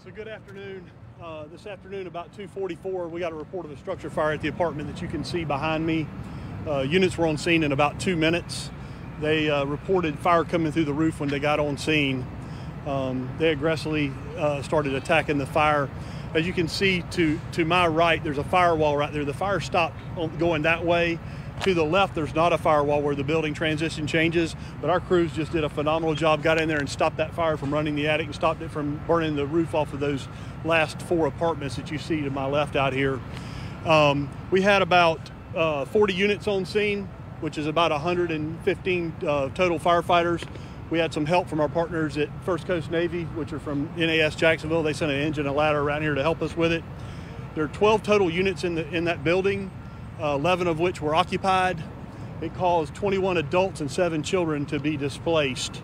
So good afternoon. This afternoon about 2:44, we got a report of a structure fire at the apartment that you can see behind me. Units were on scene in about 2 minutes. They reported fire coming through the roof when they got on scene. They aggressively started attacking the fire. As you can see to my right, there's a firewall right there. The fire stopped going that way. To the left, there's not a firewall where the building transition changes, but our crews just did a phenomenal job, got in there and stopped that fire from running the attic and stopped it from burning the roof off of those last 4 apartments that you see to my left out here. We had about 40 units on scene, which is about 115 total firefighters. We had some help from our partners at First Coast Navy, which are from NAS Jacksonville. They sent an engine and a ladder around here to help us with it. There are 12 total units in that building. 11 of which were occupied. It caused 21 adults and 7 children to be displaced.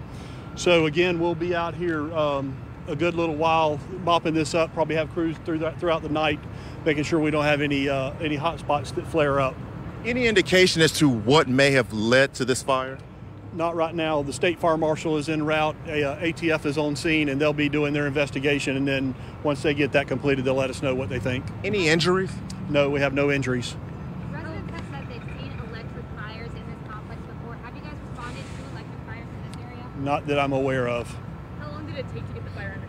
So again, we'll be out here a good little while mopping this up, probably have crews throughout the night, making sure we don't have any hot spots that flare up. Any indication as to what may have led to this fire? Not right now. The state fire marshal is en route. ATF is on scene, and they'll be doing their investigation. And then once they get that completed, they'll let us know what they think. Any injuries? No, we have no injuries. Not that I'm aware of. How long did it take to get the fire under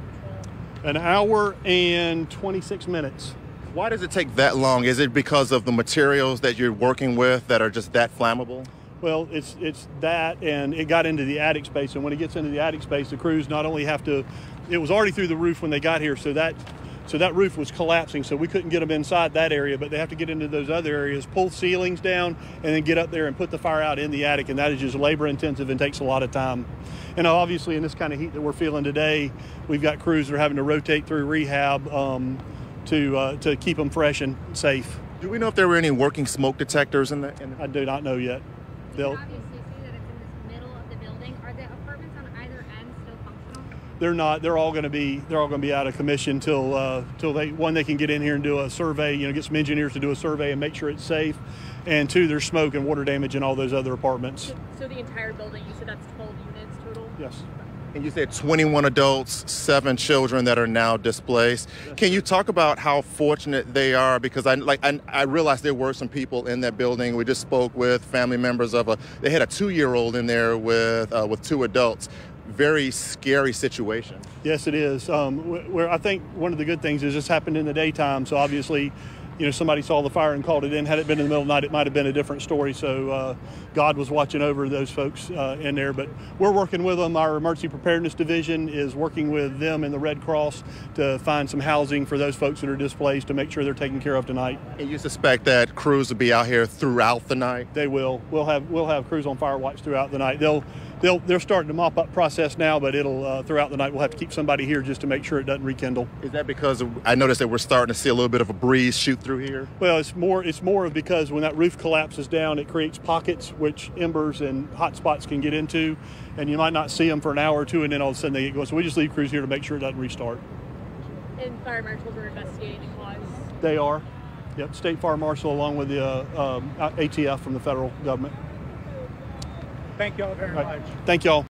control? An hour and 26 minutes. Why does it take that long? Is it because of the materials that you're working with that are just that flammable? Well, it's that, and it got into the attic space. And when it gets into the attic space, the crews not only have to, it was already through the roof when they got here, so that roof was collapsing, so we couldn't get them inside that area, but they have to get into those other areas, pull ceilings down, and then get up there and put the fire out in the attic, and that is just labor intensive and takes a lot of time. And obviously in this kind of heat that we're feeling today, we've got crews that are having to rotate through rehab to keep them fresh and safe. Do we know if there were any working smoke detectors in the I do not know yet. You obviously see that it's in this middle of the building. Are the apartments on either end still functional? They're not. They're all going to be out of commission till they can get in here and do a survey. Get some engineers to do a survey and make sure it's safe. And 2, there's smoke and water damage in all those other apartments. So the entire building, you said that's 12 units total? Yes. And you said 21 adults, 7 children that are now displaced. Yes. Can you talk about how fortunate they are? Because I realized there were some people in that building. We just spoke with family members they had a 2-year-old in there with 2 adults. Very scary situation. Yes, it is. Where I think one of the good things is this happened in the daytime, so obviously, somebody saw the fire and called it in. Had it been in the middle of the night, it might have been a different story. So God was watching over those folks in there. But we're working with them. Our emergency preparedness division is working with them and the Red Cross to find some housing for those folks that are displaced to make sure they're taken care of tonight. And you suspect that crews will be out here throughout the night? They will. We'll have crews on fire watch throughout the night. They're starting the mop up process now, but it'll throughout the night we'll have to keep somebody here just to make sure it doesn't rekindle. Is that because I noticed that we're starting to see a little bit of a breeze shoot through here? Well, it's more of because when that roof collapses down, it creates pockets which embers and hot spots can get into, and you might not see them for an hour or 2, and then all of a sudden they get going. So we just leave crews here to make sure it doesn't restart. And fire marshals are investigating the cause? They are. Yep, State Fire Marshal along with the ATF from the federal government. Thank y'all very much. Thank y'all.